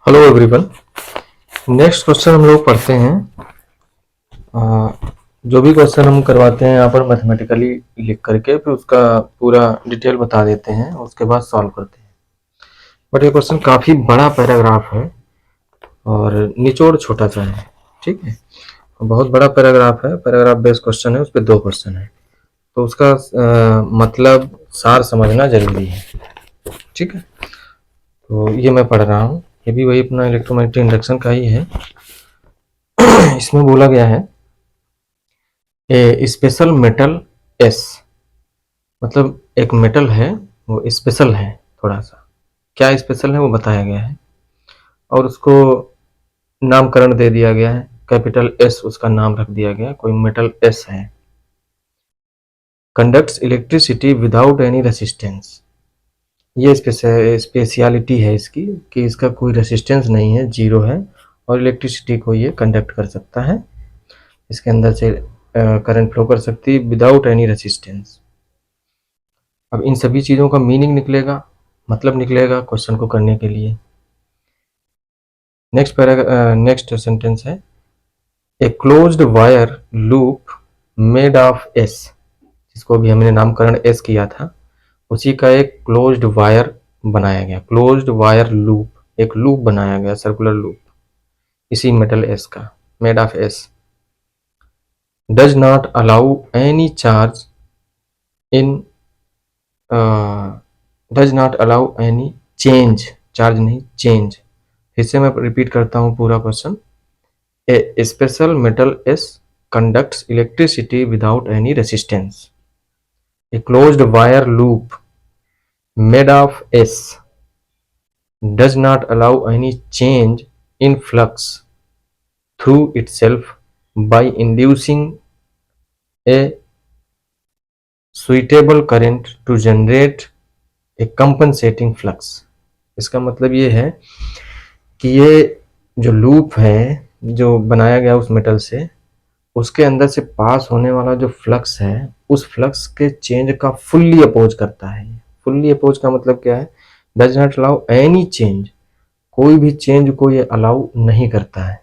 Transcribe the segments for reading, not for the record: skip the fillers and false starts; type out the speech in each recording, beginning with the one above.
Hello everyone. Next question हम लोग पढ़ते हैं। जो भी क्वेश्चन हम करवाते हैं यहाँ पर मैथमेटिकली लिख करके फिर उसका पूरा डिटेल बता देते हैं, उसके बाद सॉल्व करते हैं। बट ये क्वेश्चन काफ़ी बड़ा पैराग्राफ है और निचोड़ छोटा सा है। ठीक है, बहुत बड़ा पैराग्राफ है, पैराग्राफ बेस्ड क्वेश्चन है, उस पर 2 क्वेश्चन है, तो उसका मतलब सार समझना जरूरी है। ठीक है, तो ये मैं पढ़ रहा हूँ, ये भी वही अपना इलेक्ट्रोमैग्नेटिक इंडक्शन का ही है। इसमें बोला गया है ए स्पेशल मेटल एस, मतलब एक मेटल है वो स्पेशल है थोड़ा सा। क्या स्पेशल है वो बताया गया है और उसको नामकरण दे दिया गया है, कैपिटल एस उसका नाम रख दिया गया है, कोई मेटल एस है। Conducts electricity without any resistance, ये स्पेशलिटी है इसकी कि इसका कोई रेसिस्टेंस नहीं है, जीरो है, और इलेक्ट्रिसिटी को ये कंडक्ट कर सकता है, इसके अंदर से करंट फ्लो कर सकती है विदाउट एनी रेसिस्टेंस। अब इन सभी चीज़ों का मीनिंग निकलेगा, मतलब निकलेगा क्वेश्चन को करने के लिए। नेक्स्ट सेंटेंस है a closed wire loop made of S, जिसको भी हमने नामकरण एस किया था, उसी का एक क्लोज्ड वायर बनाया गया, क्लोज्ड वायर लूप, एक लूप बनाया गया, सर्कुलर लूप, इसी मेटल एस का, मेड ऑफ एस, does not allow any charge in does not allow any change, charge नहीं चेंज। फिर से मैं रिपीट करता हूँ पूरा question. A special metal S conducts electricity without any resistance. A closed wire loop made of एस does not allow any change in flux through itself by inducing a suitable current to generate a compensating flux। इसका मतलब ये है कि ये जो loop है जो बनाया गया उस मेटल से, उसके अंदर से पास होने वाला जो फ्लक्स है, उस फ्लक्स के चेंज का फुल्ली अपोज करता है। फुल्ली अपोज का मतलब क्या है? Does not allow any change, कोई भी चेंज को ये अलाउ नहीं करता है,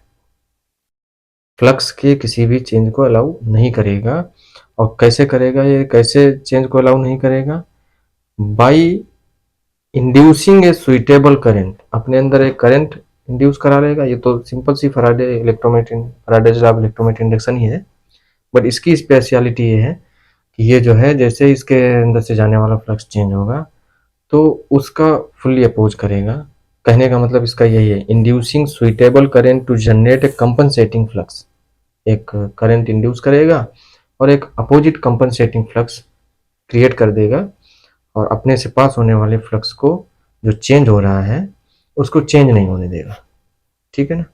फ्लक्स के किसी भी चेंज को अलाउ नहीं करेगा। और कैसे करेगा ये, कैसे चेंज को अलाउ नहीं करेगा? By inducing a suitable current, अपने अंदर एक करंट इंड्यूस करा लेगा। ये तो सिंपल सी Faraday's law of electromagnetic induction ही है, बट इसकी स्पेशलिटी ये है कि ये जो है, जैसे इसके अंदर से जाने वाला फ्लक्स चेंज होगा तो उसका फुल्ली अपोज करेगा। कहने का मतलब इसका यही है, inducing suitable current to generate a compensating flux, एक करंट इंड्यूस करेगा और एक अपोजिट कंपनसेटिंग फ्लक्स क्रिएट कर देगा, और अपने से पास होने वाले फ्लक्स को जो चेंज हो रहा है उसको चेंज नहीं होने देगा। ठीक है ना,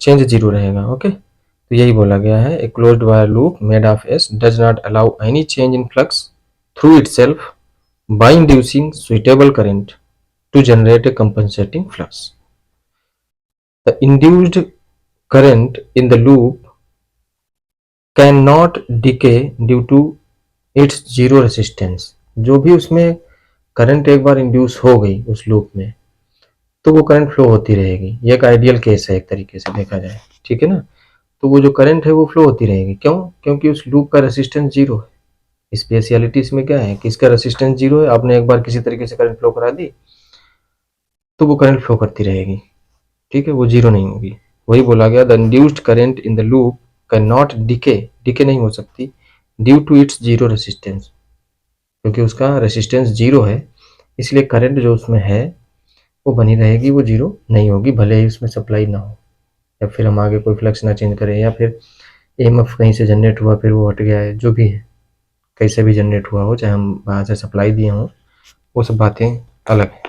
चेंज जीरो रहेगा। ओके, तो यही बोला गया है, a closed wire loop made of एस does not allow any change in flux through itself by inducing suitable current to generate a compensating flux. The induced current in the loop can not decay due to its zero resistance. जो भी उसमें current एक बार induce हो गई उस loop में, तो वो करंट फ्लो होती रहेगी। ये एक आइडियल केस है एक तरीके से देखा जाए। ठीक है ना, तो वो जो करंट है वो फ्लो होती रहेगी। क्यों? क्योंकि उस लूप का रेसिस्टेंस जीरो है। स्पेशलिटी इसमें क्या है कि इसका रेसिस्टेंस जीरो है। आपने एक बार किसी तरीके से करंट फ्लो करा दी तो वो करंट फ्लो करती रहेगी। ठीक है, वो जीरो नहीं होगी। वही बोला गया, the induced current in the loop can not decay नहीं हो सकती due to its zero resistance, क्योंकि उसका रेसिस्टेंस जीरो है, इसलिए करंट जो उसमें है वो बनी रहेगी, वो जीरो नहीं होगी, भले ही उसमें सप्लाई ना हो, या फिर हम आगे कोई फ्लक्स ना चेंज करें, या फिर ईएमएफ कहीं से जनरेट हुआ फिर वो हट गया है, जो भी है, कैसे भी जनरेट हुआ हो, चाहे हम बाहर से सप्लाई दिए हों, वो सब बातें अलग है।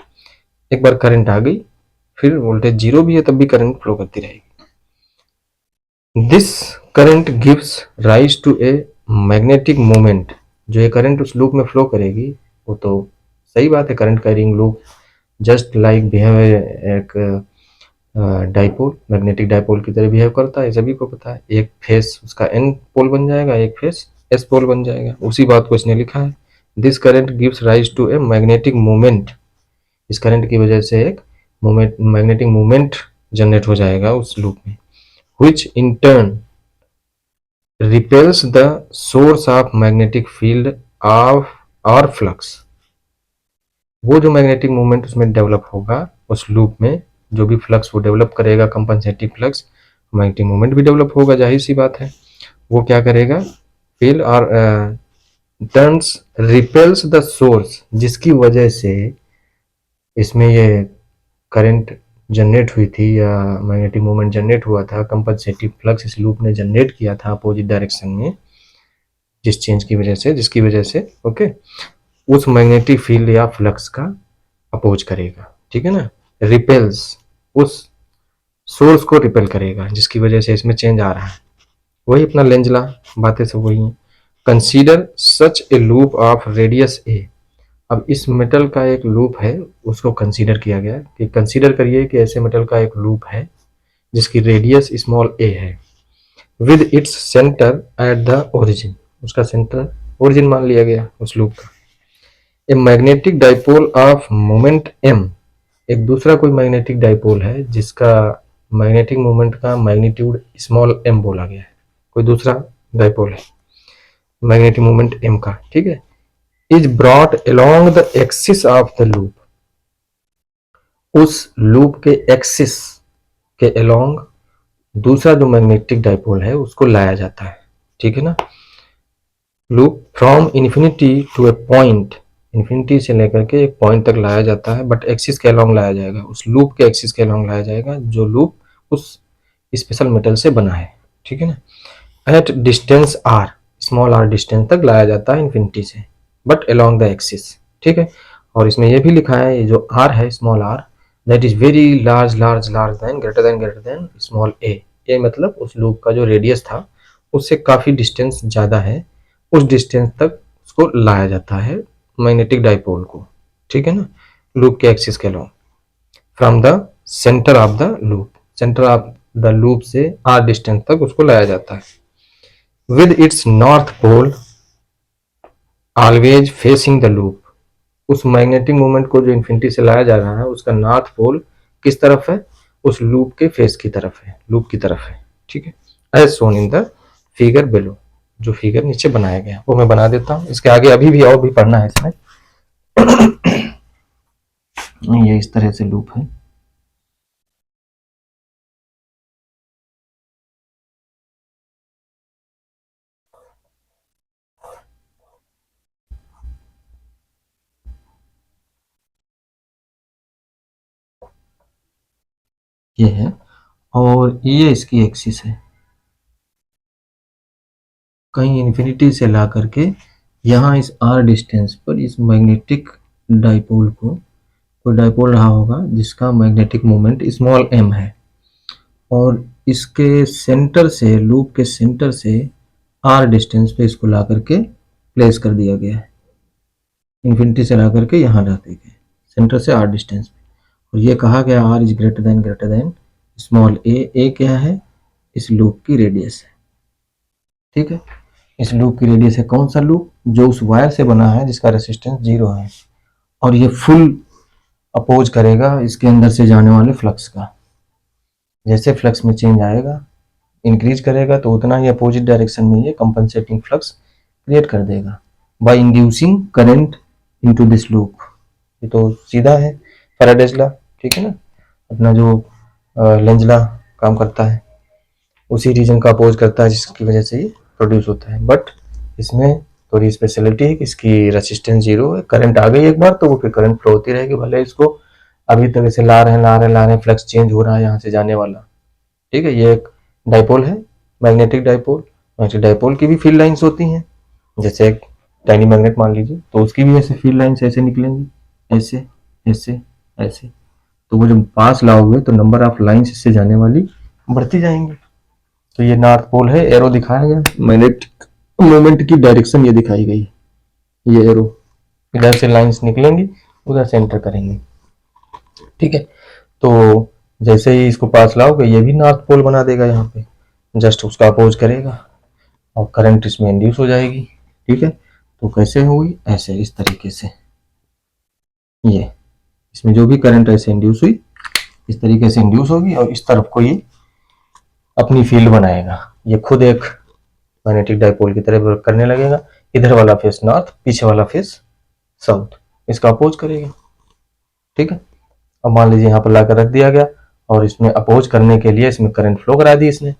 एक बार करंट आ गई, फिर वोल्टेज जीरो भी है तब भी करंट फ्लो करती रहेगी। This current gives rise to a magnetic moment. जो ये करंट उस लूप में फ्लो करेगी वो तो सही बात है, current carrying loop just like behave एक डाइपोल, मैग्नेटिक डाइपोल की तरह बिहेव करता है, सभी को पता है। एक फेस उसका एन पोल बन जाएगा, एक फेस एस पोल बन जाएगा, उसी बात को इसने लिखा है। This current gives rise to a magnetic moment इस करंट की वजह से एक मैग्नेटिक मूवमेंट जनरेट हो जाएगा उस लूप में, which in turn repels the source of magnetic field of or flux। वो जो मैग्नेटिक मूवमेंट उसमें डेवलप होगा उस लूप में, जो भी फ्लक्स वो डेवलप करेगा, कंपनसेटिंग फ्लक्स, मैग्नेटिक मूवमेंट भी डेवलप होगा, जाहिर सी बात है। वो क्या करेगा, फील और टर्न्स रिपेल्स द सोर्स, जिसकी वजह से इसमें ये करंट जनरेट हुई थी या मैग्नेटिक मूवमेंट जनरेट हुआ था, कंपनसेटिव फ्लक्स इस लूप ने जनरेट किया था अपोजिट डायरेक्शन में, जिस चेंज की वजह से, जिसकी वजह से ओके, उस मैग्नेटिक फील्ड या फ्लक्स का अपोज करेगा, ठीक है ना। रिपेल्स, उस सोर्स को रिपेल करेगा जिसकी वजह से इसमें चेंज आ रहा है, वही अपना लेंजला बातें सब वही हैं। Consider such a loop of radius a. अब इस मेटल का एक लूप है, उसको कंसीडर किया गया कि कंसीडर करिए कि ऐसे मेटल का एक लूप है जिसकी रेडियस स्मॉल ए है, with its centre at the origin, उसका सेंटर ओरिजिन मान लिया गया उस लूप का। A magnetic dipole of moment m, एक दूसरा कोई मैग्नेटिक डाइपोल है जिसका मैग्नेटिक मोमेंट का मैग्नीट्यूड स्मॉल एम बोला गया है, कोई दूसरा डाइपोल है मैग्नेटिक मोमेंट एम का, ठीक है। Is brought along the axis of the loop, उस लूप के एक्सिस के अलोंग दूसरा जो मैग्नेटिक डाइपोल है उसको लाया जाता है, ठीक है ना। Loop from infinity to a point, infinity से लेकर के एक पॉइंट तक लाया जाता है, बट एक्सिस के अलोंग लाया जाएगा, उस लूप के एक्सिस के अलोंग लाया जाएगा जो लूप उस स्पेशल मेटल से बना है, ठीक है ना। At distance r, small r distance तक लाया जाता है इन्फिनिटी से, बट अलोंग द एक्सिस, ठीक है। और इसमें यह भी लिखा है, ये जो आर है small r, that is very large large large then greater than small a, ये मतलब उस लूप का जो रेडियस था उससे काफी डिस्टेंस ज्यादा है, उस डिस्टेंस तक उसको लाया जाता है मैग्नेटिक डाइपोल को, ठीक है ना, लूप के एक्सिस के along, from the centre of the loop, centre of the loop से आर डिस्टेंस तक उसको लाया जाता है, with its north pole always facing the loop, उस मैग्नेटिक मोमेंट को जो इन्फिनिटी से लाया जा रहा है उसका नॉर्थ पोल किस तरफ है, उस लूप के फेस की तरफ है, लूप की तरफ है, ठीक है। As shown in the figure below, जो फिगर नीचे बनाया गया वो मैं बना देता हूँ, इसके आगे अभी भी और भी पढ़ना है इसमें। ये इस तरह से लूप है, ये है, और ये इसकी एक्सिस है, कहीं इन्फिनिटी से ला करके यहाँ इस आर डिस्टेंस पर इस मैग्नेटिक डाइपोल को, कोई डाइपोल रहा होगा जिसका मैग्नेटिक मोमेंट स्मॉल एम है, और इसके सेंटर से, लूप के सेंटर से आर डिस्टेंस पे इसको ला करके प्लेस कर दिया गया है, इन्फिनिटी से ला करके यहाँ रख दिए गए सेंटर से आर डिस्टेंस पे, और ये कहा गया r is greater than small a क्या है, इस लूप की रेडियस है, ठीक है। इस लूप की रेडियस है, कौन सा लूप, जो उस वायर से बना है जिसका रेसिस्टेंस 0 है, और ये फुल अपोज करेगा इसके अंदर से जाने वाले फ्लक्स का, जैसे फ्लक्स में चेंज आएगा, इंक्रीज करेगा तो उतना ही अपोजिट डायरेक्शन में ये कंपनसेटिंग फ्लक्स क्रिएट कर देगा, by inducing current into this loop. ये तो सीधा है फैराडेज लॉ, ठीक है ना, अपना जो लेंज लॉ काम करता है उसी रीजन का अपोज करता है, जिसकी वजह से ये प्रोड्यूस होता है। बट इसमें थोड़ी स्पेशलिटी है कि इसकी रेसिस्टेंस 0 है, करंट आ गई एक बार तो वो फिर करंट फ्लो होती रहेगी, भले इसको अभी तक इसे ला रहे हैं फ्लक्स चेंज हो रहा है यहाँ से जाने वाला, ठीक है। ये एक डाइपोल है, मैग्नेटिक डाइपोल, मैग्नेटिक डाइपोल की भी फील्ड लाइंस होती हैं, जैसे एक टाइनी मैग्नेट मान लीजिए तो उसकी भी ऐसे फील्ड लाइंस ऐसे निकलेंगी, ऐसे ऐसे ऐसे, तो वो जब पास लाओगे तो नंबर ऑफ लाइंस इससे जाने वाली बढ़ती जाएंगी। तो ये नॉर्थ पोल है, एरो दिखाया गया, मैग्नेटिक मोमेंट की डायरेक्शन ये दिखाई गई, ये एरो, इधर से लाइंस निकलेंगी उधर से एंटर करेंगी, ठीक है। तो जैसे ही इसको पास लाओगे ये भी नॉर्थ पोल बना देगा, यहाँ पे जस्ट उसका अपोज करेगा और करंट इसमें इंड्यूस हो जाएगी, ठीक है। तो कैसे हुई, ऐसे इस तरीके से, ये इसमें जो भी करंट ऐसे इंड्यूस हुई इस तरीके से इंड्यूस होगी और इस तरफ को ये अपनी फील्ड बनाएगा। ये खुद एक मैग्नेटिक डाइपोल की तरह वर्क करने लगेगा। इधर वाला फेस नॉर्थ, पीछे वाला फेस साउथ, इसका अपोज करेगा। ठीक है, अब मान लीजिए यहाँ पर लाकर रख दिया गया और इसमें अपोज करने के लिए इसमें करंट फ्लो करा दी इसने।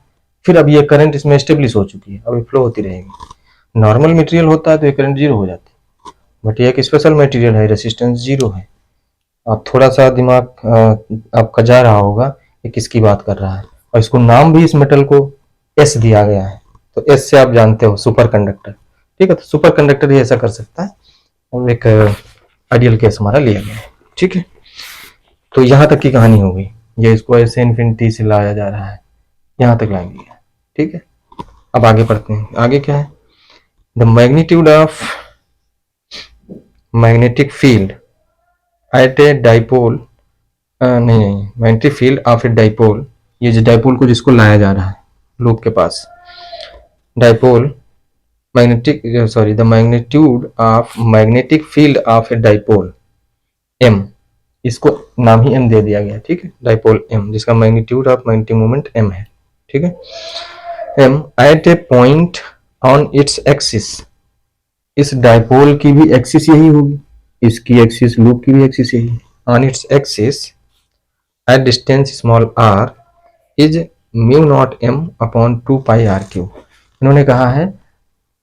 फिर अब ये करंट इसमें एस्टेब्लिश हो चुकी है, अब ये फ्लो होती रहेगी। नॉर्मल मटेरियल होता है तो ये करंट जीरो हो जाती है, बट ये एक स्पेशल मटेरियल है, रेसिस्टेंस जीरो है। आप थोड़ा सा दिमाग आपका जा रहा होगा ये किसकी बात कर रहा है, और इसको नाम भी इस मेटल को एस दिया गया है। तो एस से आप जानते हो सुपर कंडक्टर। ठीक है, तो सुपर कंडक्टर ही ऐसा कर सकता है और एक आइडियल केस हमारा लिया गया है। ठीक है, तो यहाँ तक की कहानी हो गई। ये इसको ऐसे इन्फिनिटी से लाया जा रहा है, यहाँ तक ला दिया। ठीक है, अब आगे पढ़ते हैं। आगे क्या है, the magnitude of magnetic field at a dipole, नहीं magnetic field of a dipole, ये जो डाइपोल को जिसको लाया जा रहा है लूप के पास, dipole magnetic sorry the magnitude of magnetic field of a dipole m, इसको नाम ही m दे दिया गया। ठीक है, डाइपोल m जिसका magnitude of magnetic moment m है। ठीक है, m at a point on its axis, इस डाइपोल की भी एक्सिस यही होगी, इसकी एक्सिस लूप की भी एक्सिस यही है। On its axis at distance small r is mu naught m upon 2 pi r cube. इन्होंने कहा है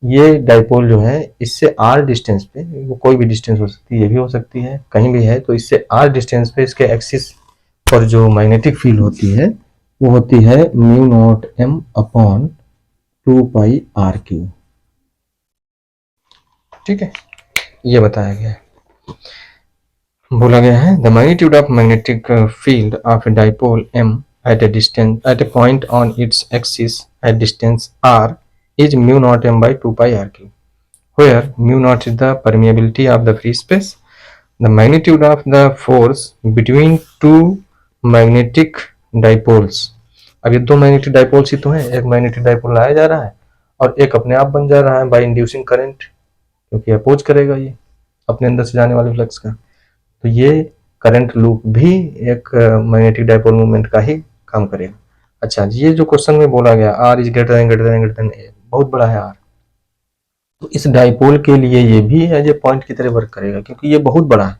ये डाइपोल जो है इससे r डिस्टेंस पे, वो कोई भी डिस्टेंस हो सकती है, ये भी हो सकती है, कहीं भी है, तो इससे r डिस्टेंस पे इसके एक्सिस पर जो मैग्नेटिक फील्ड होती है वो होती है म्यू नॉट m अपॉन 2 पाई r क्यूब। ठीक है, ये बताया गया है, बोला गया है the magnitude of magnetic field of a dipole m at a distance at a point on its axis at distance r is mu naught m by 2 pi r cube, where mu naught is the permeability of the free space, the magnitude of the force between two magnetic dipoles। अब ये दो magnetic dipoles ही तो हैं, एक magnetic dipole लाया जा रहा है और एक अपने आप बन जा रहा है बाय इंड्यूसिंग करंट, क्योंकि अपोज करेगा ये अपने अंदर से जाने वाले फ्लक्स का। तो ये करंट लूप भी एक मैग्नेटिक डाइपोल मूवमेंट का ही काम करेगा। अच्छा, ये जो क्वेश्चन में बोला गया r is greater then a, बहुत बड़ा है r, तो इस डाइपोल के लिए ये भी एज ए पॉइंट की तरह वर्क करेगा, क्योंकि ये बहुत बड़ा है,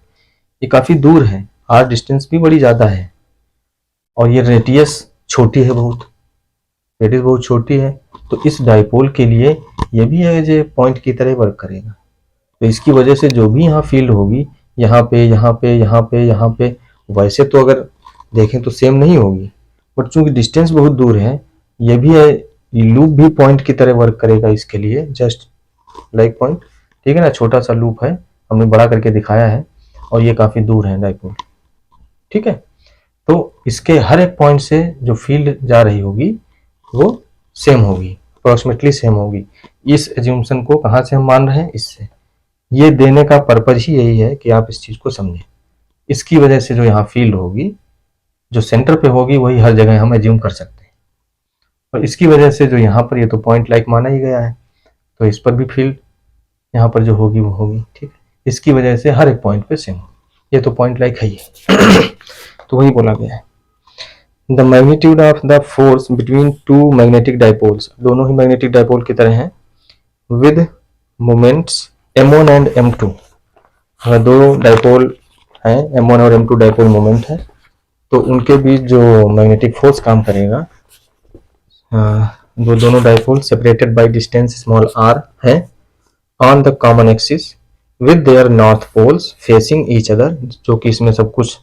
ये काफी दूर है, r डिस्टेंस भी बड़ी ज्यादा है और ये रेडियस छोटी है, बहुत रेडियस बहुत छोटी है, तो इस डाइपोल के लिए ये भी एज ए पॉइंट की तरह वर्क करेगा। तो इसकी वजह से जो भी यहाँ फील्ड होगी, यहाँ पे यहाँ पे यहाँ पे यहाँ पे, वैसे तो अगर देखें तो सेम नहीं होगी, बट चूंकि डिस्टेंस बहुत दूर है, ये भी है, लूप भी पॉइंट की तरह वर्क करेगा इसके लिए, जस्ट लाइक पॉइंट। ठीक है ना, छोटा सा लूप है, हमने बड़ा करके दिखाया है और ये काफी दूर है डाइपोल। ठीक है, तो इसके हर एक पॉइंट से जो फील्ड जा रही होगी वो सेम होगी, अप्रोक्सीमेटली सेम होगी। इस एज्यूम्पशन को कहाँ से हम मान रहे हैं, इससे। ये देने का पर्पज ही यही है कि आप इस चीज को समझें। इसकी वजह से जो यहाँ फील्ड होगी, जो सेंटर पे होगी, वही हर जगह हम एज्यूम कर सकते हैं, और इसकी वजह से जो यहाँ पर ये तो पॉइंट लाइक माना ही गया है, तो इस पर भी फील्ड यहाँ पर जो होगी वो होगी। ठीक है, इसकी वजह से हर एक पॉइंट पे सेम, ये तो पॉइंट लाइक है ही तो वही बोला गया है the magnitude of the force between two magnetic dipoles, दोनों ही मैग्नेटिक डाइपोल की तरह हैं, with moments m1 and m2। दो डाइपोल हैं, m1 और m2 डाइपोल मोमेंट है, तो उनके बीच जो मैग्नेटिक फोर्स काम करेगा, वो दोनों dipole separated by distance small r है on the common axis with their north poles facing each other, जो कि इसमें सब कुछ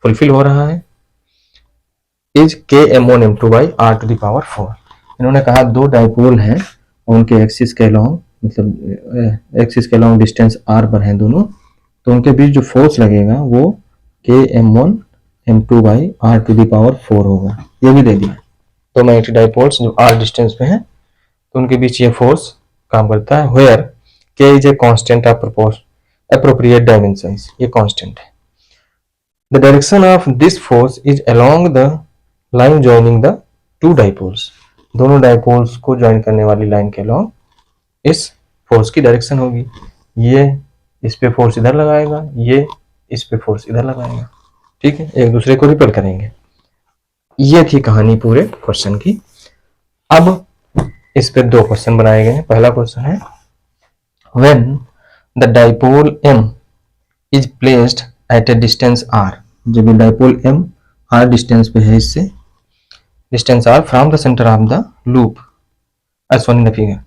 फुलफिल हो रहा है, is km1 m2 by r to the power 4। इन्होंने कहा दो डाइपोल हैं, उनके एक्सिस के अलोंग, मतलब एक्सिस के अलोंग डिस्टेंस r पर हैं दोनों, तो उनके बीच जो फोर्स लगेगा वो km1 m2 by r to the power 4 होगा। ये भी दे दिया। तो मैग्नेटिक डाइपोल्स जो r डिस्टेंस पे हैं, तो उनके बीच ये फोर्स काम करता है, where k is a constant of appropriate dimensions, ये कांस्टेंट है। The direction of this force is along the line joining the two dipoles, दोनों डाइपोल्स को ज्वाइन करने वाली लाइन के अलोंग इस फोर्स की डायरेक्शन होगी। ये इस पे फोर्स इधर लगाएगा, ये इस पे फोर्स इधर लगाएगा, ठीक है, एक दूसरे को रिपेल करेंगे। ये थी कहानी पूरे क्वेश्चन की। अब इस पे दो क्वेश्चन बनाए गए हैं। पहला क्वेश्चन है when the dipole m is placed at A distance r, जब ये डाइपोल m r डिस्टेंस पे है, इससे distance r from the centre of the loop as shown in the figure,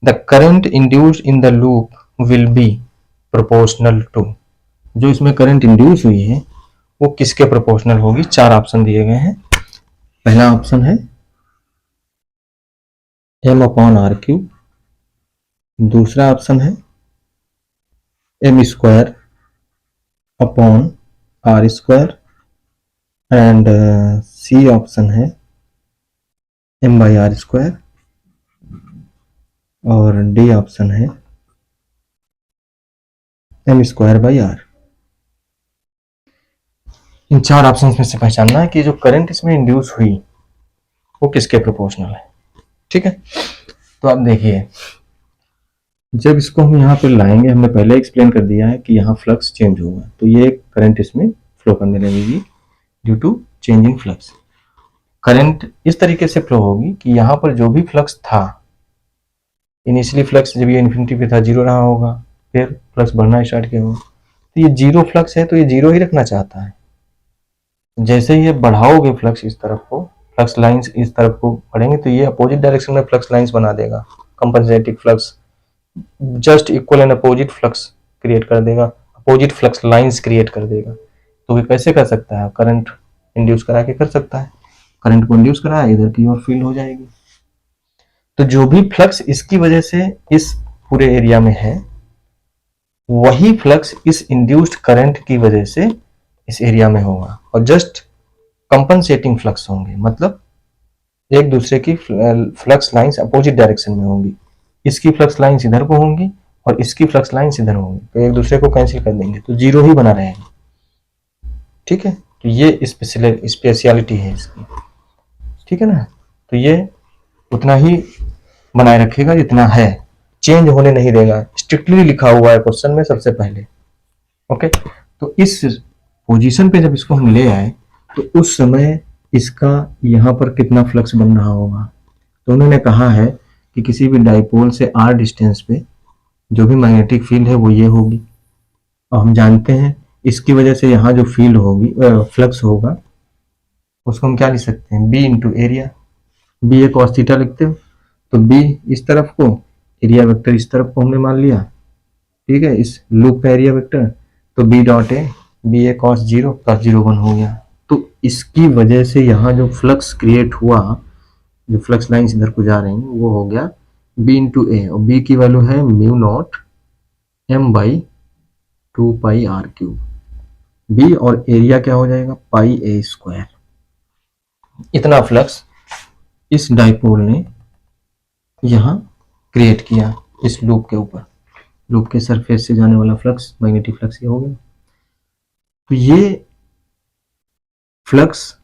the current induced in the loop will be proportional to, जो इसमें current induce हुई है वो किसके प्रोपोर्शनल होगी। चार ऑप्शन दिए गए हैं। पहला ऑप्शन है m अपॉन आर क्यूब, दूसरा ऑप्शन है m square upon r square, and C option है m बाई आर स्क्वायर, और डी ऑप्शन है m स्क्वायर बाई आर। इन चार ऑप्शन में से पहचानना है कि जो करंट इसमें इंड्यूस हुई वो किसके प्रोपोर्शनल है, ठीक है। तो आप देखिए, जब इसको हम यहाँ पे लाएंगे, हमने पहले एक्सप्लेन कर दिया है कि यहाँ फ्लक्स चेंज होगा, तो ये करंट इसमें फ्लो करने लगेगी due to change in flux. Current इस तरीके से फ्लो होगी कि यहाँ पर जो भी फ्लक्स था, इनिशियली फ्लक्स जब ये इन्फिनिटी पे था जीरो रहा होगा, फिर फ्लक्स बढ़ना स्टार्ट किया होगा, तो ये जीरो फ्लक्स है तो ये जीरो ही रखना चाहता है। जैसे ही ये बढ़ाओगे फ्लक्स इस तरफ को, फ्लक्स लाइंस इस तरफ को बढ़ेंगे, तो ये अपोजिट डायरेक्शन में फ्लक्स लाइंस बना देगा। Compensating flux just equal and opposite flux create कर देगा, अपोजिट फ्लक्स लाइंस क्रिएट कर देगा। तो ये कैसे कर सकता है, करंट इंड्यूस करा के कर सकता है। करंट को इंड्यूस करा, इधर की ओर फील्ड हो जाएगी। तो जो भी फ्लक्स इसकी वजह से इस पूरे एरिया में है, वही फ्लक्स इस इंड्यूस्ड करंट की वजह से इस एरिया में होगा, और जस्ट कंपनसेटिंग फ्लक्स होंगे, मतलब एक दूसरे की फ्लक्स लाइंस अपोजिट डायरेक्शन में होंगी। इसकी फ्लक्स लाइंस इधर को होंगी और इसकी फ्लक्स लाइंस इधर होंगी, तो एक दूसरे को कैंसिल कर देंगे, तो जीरो ही बना रहेगा, ठीक है। तो ये स्पेशलिटी है इसकी, ठीक है ना। तो ये उतना ही बनाए रखेगा जितना है, चेंज होने नहीं देगा। स्ट्रिक्टली लिखा हुआ है क्वेश्चन में सबसे पहले, ओके। तो इस पोजीशन पे जब इसको हम ले आए, तो उस समय इसका यहाँ पर कितना फ्लक्स बन रहा होगा। तो उन्होंने कहा है कि किसी भी डाइपोल से r डिस्टेंस पे जो भी मैग्नेटिक फील्ड है वो ये होगी, और हम जानते हैं इसकी वजह से यहाँ जो फील्ड होगी, फ्लक्स होगा, उसको हम क्या लिख सकते हैं, b इंटू एरिया। b ए कॉस थीटा लिखते हो, तो b इस तरफ को, एरिया वेक्टर इस तरफ को हमने मान लिया, ठीक है, इस लूप का एरिया वेक्टर, तो b dot A, b A cos zero plus 0 1 हो गया। तो इसकी वजह से यहाँ जो फ्लक्स क्रिएट हुआ, जो फ्लक्स लाइंस इधर को जा रही हैं, वो हो गया b इंटू ए, और b की वैल्यू है mu naught m by 2 pi r cube, b और एरिया क्या हो जाएगा, पाई ए स्क्वायर। इतना फ्लक्स इस डाइपोल ने यहाँ क्रिएट किया इस लूप के ऊपर, लूप के सरफेस से जाने वाला फ्लक्स, मैग्नेटिक फ्लक्स ये हो गया। तो ये फ्लक्स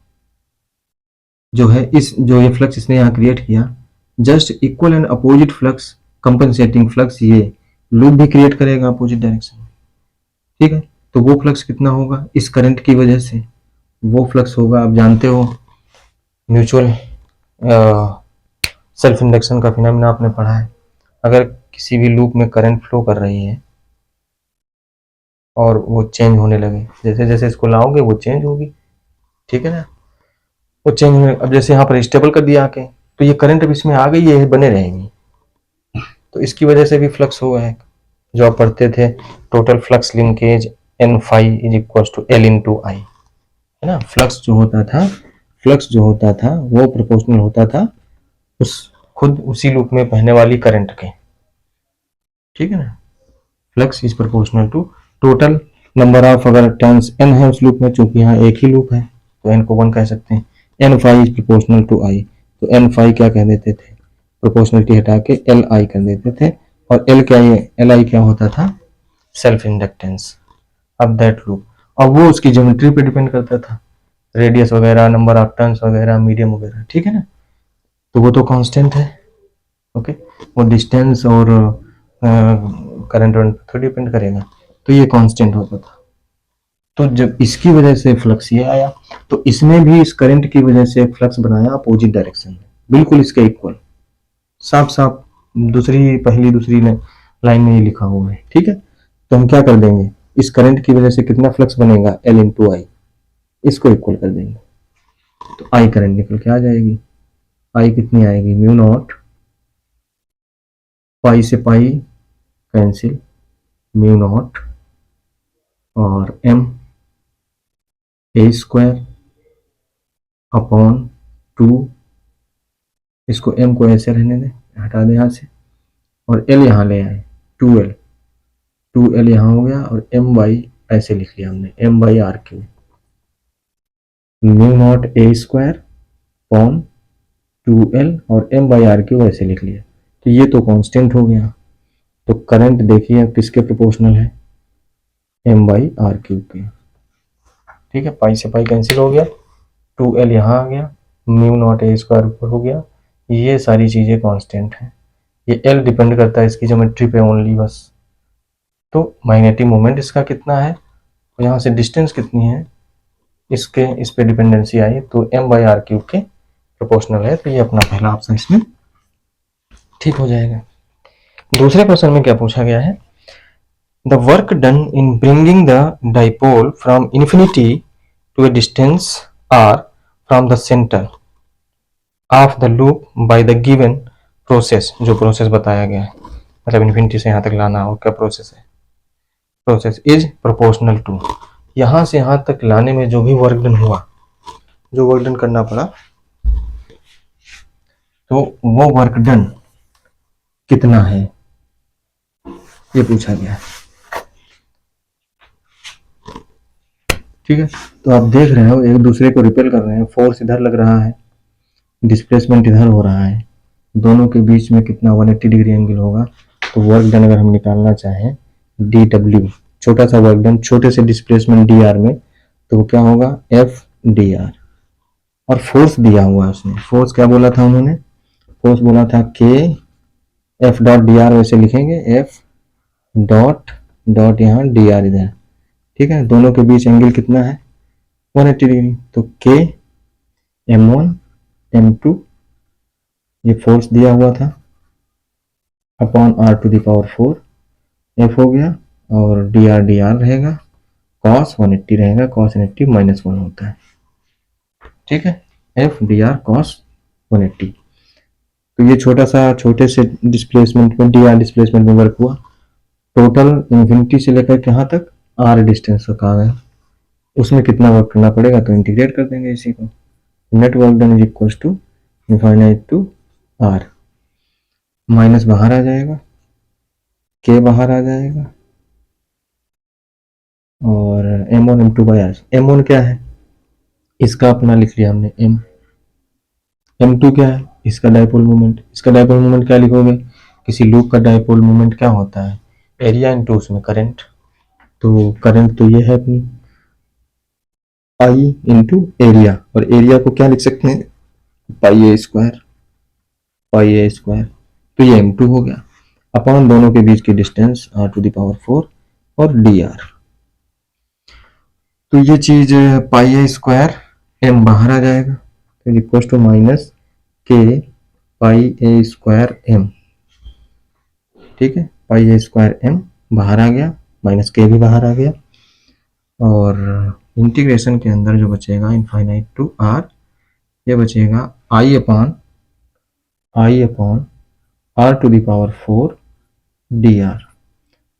जो है, जो ये फ्लक्स इसने यहाँ क्रिएट किया, just equal and opposite flux, compensating flux ये लूप भी क्रिएट करेगा अपोजिट डायरेक्शन में, ठीक है। तो वो फ्लक्स कितना होगा, इस करंट की वजह से वो फ्लक्स होगा, आप जानते हो म्यूचुअल सेल्फ इंडक्शन का फिनोमेना आपने पढ़ा है। अगर किसी भी लूप में करंट फ्लो कर रही है और वो चेंज होने लगे, जैसे जैसे इसको लाओगे वो चेंज होगी, ठीक है ना, वो चेंज होने, अब जैसे यहाँ पर स्टेबल कर दिया आके, तो ये करंट अब इसमें आ गई है, बने रहेंगी, तो इसकी वजह से भी फ्लक्स हुआ है। जो आप पढ़ते थे, total flux linkage n phi is equal to l into I, है ना। फ्लक्स जो होता था वो प्रोपोर्शनल होता था उस खुद उसी लूप में बहने वाली करंट के, ठीक है ना। Flux is proportional to total number of, अगर टर्न्स n है उस लूप में, चूंकि यहाँ एक ही लूप है तो n को 1 कह सकते हैं। n phi is proportional to i, तो n फाई क्या कह देते थे, प्रोपोर्शनलिटी हटा के एल आई कर देते थे, और एल क्या, ये एल आई क्या होता था, self inductance of that loop, और वो उसकी ज्योमेट्री पे डिपेंड करता था, रेडियस वगैरह, नंबर ऑफ टर्न्स वगैरह, मीडियम वगैरह, ठीक है ना। तो वो तो कांस्टेंट है, ओके। वो डिस्टेंस और करंट पर थोड़ी डिपेंड करेगा, तो ये कांस्टेंट होता था। तो जब इसकी वजह से फ्लक्स ये आया, तो इसने भी इस करंट की वजह से फ्लक्स बनाया अपोजिट डायरेक्शन में, बिल्कुल इसके इक्वल, साफ साफ दूसरी पहली दूसरी लाइन में ही लिखा हुआ है। ठीक है, तो हम क्या कर देंगे, इस करंट की वजह से कितना फ्लक्स बनेगा, एल इंटू आई, इसको इक्वल कर देंगे, तो आई करंट निकल के आ जाएगी। आई कितनी आएगी, म्यू नॉट, पाई से पाई कैंसिल, म्यू नॉट और एम ए स्क्वायर अपॉन 2, इसको एम को ऐसे रहने दें, हटा दें यहाँ से, और एल यहाँ ले आए, 2L, 2L यहाँ हो गया, और एम बाई ऐसे लिख लिया हमने, m by r cube, mu naught a square upon 2L और एम बाई आर क्यू ऐसे लिख लिया। तो ये तो कांस्टेंट हो गया, तो करंट देखिए अब किसके प्रोपोर्शनल है, एम बाई आर क्यू के। ठीक है, पाई से पाई कैंसिल हो गया, 2L यहाँ आ गया, म्यू नॉट ए स्क्वायर ऊपर हो गया, ये सारी चीज़ें कांस्टेंट हैं। ये L डिपेंड करता है इसकी ज्योमेट्री पे ओनली बस। तो मैग्नेटिक मोमेंट इसका कितना है, तो यहाँ से डिस्टेंस कितनी है, इसके इस पे डिपेंडेंसी आई, तो एम बाई आर क्यूब के प्रोपोर्शनल है, तो ये अपना पहला ऑप्शन इसमें ठीक हो जाएगा। दूसरे क्वेश्चन में क्या पूछा गया है, the work done in bringing the dipole from infinity to a distance r from the centre of the loop by the given process, जो प्रोसेस बताया गया है, मतलब इन्फिनिटी से यहाँ तक लाना, और क्या प्रोसेस है, प्रोसेस इज प्रोपोर्शनल टू, यहाँ से यहाँ तक लाने में जो भी वर्क डन हुआ, जो वर्क डन करना पड़ा, तो वो वर्क डन कितना है, ये पूछा गया है। ठीक है, तो आप देख रहे हो एक दूसरे को रिपेल कर रहे हैं, फोर्स इधर लग रहा है, डिस्प्लेसमेंट इधर हो रहा है, दोनों के बीच में कितना 180 डिग्री एंगल होगा। तो वर्क डन अगर हम निकालना चाहें, डी डब्ल्यू, छोटा सा वर्क डन छोटे से डिस्प्लेसमेंट डी आर में, तो वो क्या होगा, एफ डी आर, और फोर्स दिया हुआ है उसने, फोर्स क्या बोला था उन्होंने, फोर्स बोला था के एफ डॉट डी आर, वैसे लिखेंगे एफ डॉट डॉट यहाँ डी आर इधर। ठीक है, दोनों के बीच एंगल कितना है, 180 डिग्री, तो के m1 m2, ये फोर्स दिया हुआ था, upon r to the power 4, f हो गया, और डी आर रहेगा, cos 180 रहेगा, cos 180 -1 होता है। ठीक है, f डी आर cos 180। तो ये छोटा सा, छोटे से डिस्प्लेसमेंट में, डी आर डिस्प्लेसमेंट में वर्क हुआ, टोटल इन्फिनिटी से लेकर कहाँ तक, r डिस्टेंस तक आ गया, उसमें कितना वर्क करना पड़ेगा, तो इंटीग्रेट कर देंगे इसी को, net work done is equal to infinite to r, minus बाहर आ जाएगा, k बाहर आ जाएगा, और m1 m2 by r, m1 क्या है, इसका अपना लिख लिया हमने m, m2 क्या है, इसका डाइपोल मोमेंट, इसका डाइपोल मोमेंट क्या लिखोगे, किसी लूप का डाइपोल मोमेंट क्या होता है, एरिया इनटू उसमें करंट, तो करंट तो ये है अपनी आई इंटू एरिया, और एरिया को क्या लिख सकते हैं, पाई a square, pi a square, तो ये m2 हो गया, अपॉन दोनों के बीच की distance r to the power 4 और dr, तो ये चीज पाई ए स्क्वायर m बाहर आ जाएगा, तो इक्वल टू माइनस के पाई ए स्क्वायर m। ठीक है, पाई ए स्क्वायर m बाहर आ गया, माइनस के भी बाहर आ गया, और इंटीग्रेशन के अंदर जो बचेगा इनफाइनाइट टू r, ये बचेगा i upon r to the power 4 dr।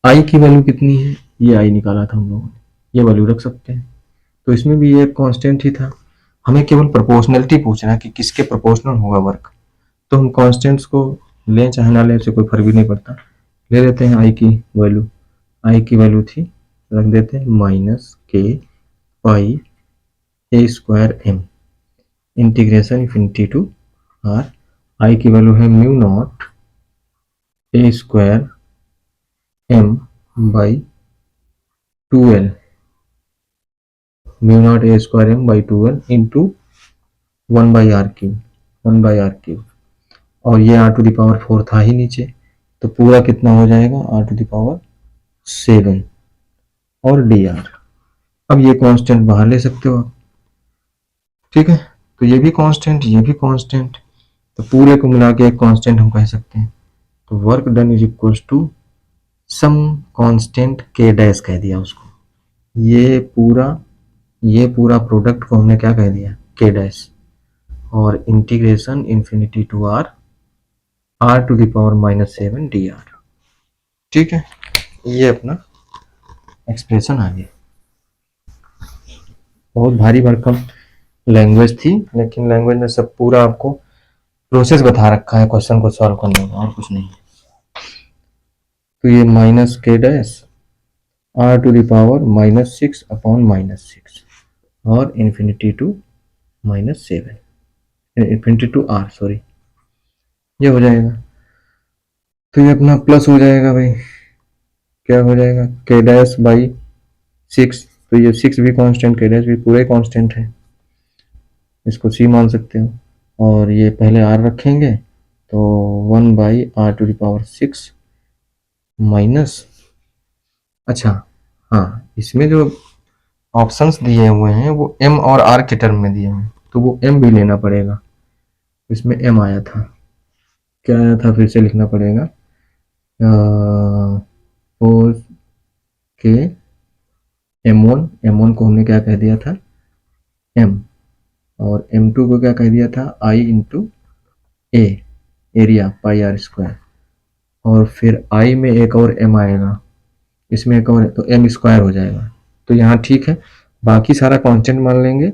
i की वैल्यू कितनी है, ये i निकाला था हम लोगों ने, ये वैल्यू रख सकते हैं, तो इसमें भी ये कांस्टेंट ही था, हमें केवल प्रोपोर्शनलिटी पूछना है कि किसके प्रोपोर्शनल होगा वर्क, तो हम कांस्टेंट्स को लें चाहे ना लें, इससे कोई फर्क भी नहीं पड़ता, ले लेते हैं i की वैल्यू, i की वैल्यू थी, रख देते हैं माइनस के pi a square m, integration infinity to r, i की वैल्यू है mu naught a square m by 2l, mu naught a square m by 2l into 1 by R cube, और ये r टू द पावर 4 था ही नीचे, तो पूरा कितना हो जाएगा, r टू द पावर 7 और dr। अब ये कांस्टेंट बाहर ले सकते हो आप, ठीक है। तो ये भी कांस्टेंट, ये भी कांस्टेंट, तो पूरे को मिला के एक कांस्टेंट हम कह सकते हैं। तो work done is equal to some constant k dash कह दिया उसको। ये पूरा प्रोडक्ट को हमने क्या कह दिया, के डैश, और integration infinity to r to the power -7 d r, ठीक है। ये अपना एक्सप्रेशन आ गया। बहुत भारी भरकम लैंग्वेज थी, लेकिन लैंग्वेज में सब पूरा आपको प्रोसेस बता रखा है क्वेश्चन को सॉल्व करने का, और कुछ नहीं। तो ये minus k dash r to the power -6 upon -6 और infinity to -7, infinity to r, sorry, ये हो जाएगा। तो ये अपना प्लस हो जाएगा भाई, क्या हो जाएगा, के डैश बाई 6, तो ये 6 भी कांस्टेंट, के डैश भी पूरे कांस्टेंट है, इसको सी मान सकते हो। और ये पहले आर रखेंगे तो 1 by r to the power 6 minus, अच्छा हाँ, इसमें जो ऑप्शंस दिए हुए हैं वो m और r के टर्म में दिए हैं, तो वो m भी लेना पड़ेगा। इसमें m आया था, क्या आया था, फिर से लिखना पड़ेगा, 4 के m1 को हमने क्या कह दिया था, m, और m2 को क्या कह दिया था, i into a, area pi r square, और फिर i में एक और m आएगा, इसमें एक और, तो m स्क्वायर हो जाएगा। तो यहाँ ठीक है, बाकी सारा कांस्टेंट मान लेंगे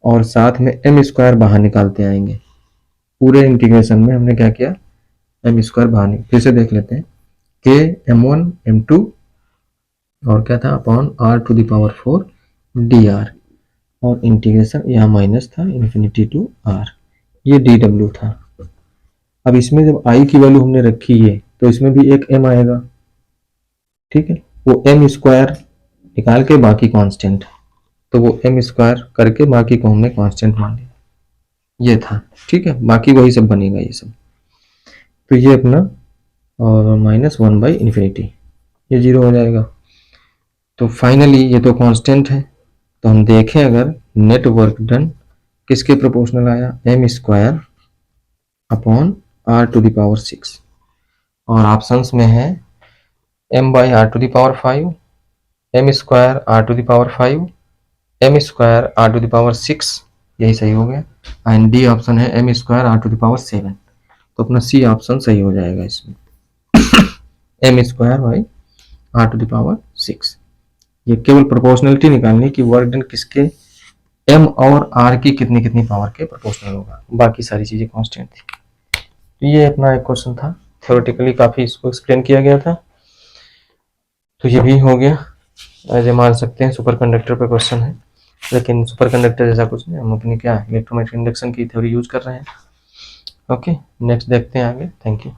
और साथ में m स्क्वायर बाहर निकालते आएंगे। पूरे इंटीग्रेशन में हमने क्या किया, m स्क्वायर बाहर फिर से देख लेते हैं, के m1 m2 और क्या था upon r to the power 4 dr, और इंटीग्रेशन यहाँ माइनस था इन्फिनिटी टू r, ये dw था। अब इसमें जब i की वैल्यू हमने रखी है तो इसमें भी एक m आएगा, ठीक है, वो m स्क्वायर निकाल के बाकी कांस्टेंट, तो वो m स्क्वायर करके बाकी को हमने कांस्टेंट मान लिया, ये था, ठीक है। बाकी वही सब बनेगा ये सब। तो ये अपना और -1 बाई इन्फिनिटी, ये 0 हो जाएगा। तो फाइनली ये तो कांस्टेंट है, तो हम देखें अगर नेट वर्क डन किसके प्रोपोर्शनल आया, m square upon r to the power 6, और ऑप्शंस में है m by r to the power 5, m square r to the power 5, m square r to the power 6, यही सही हो गया, एंड डी ऑप्शन है m square r to the power 7, तो अपना सी ऑप्शन सही हो जाएगा इसमें, m square by r to the power 6। ये केवल प्रोपोर्शनलिटी निकालनी कि वर्क डन किसके m और r की कितनी कितनी पावर के प्रोपोर्शनल होगा, बाकी सारी चीजें कांस्टेंट थी। तो ये अपना एक क्वेश्चन था, थ्योरेटिकली काफी इसको एक्सप्लेन किया गया था, तो ये भी हो गया, ऐसे मान सकते हैं सुपर कंडक्टर पे क्वेश्चन है, लेकिन सुपर कंडक्टर जैसा कुछ नहीं, हम अपनी क्या इलेक्ट्रोमैग्नेटिक इंडक्शन की थ्योरी यूज कर रहे हैं। ओके, नेक्स्ट देखते हैं आगे, थैंक यू।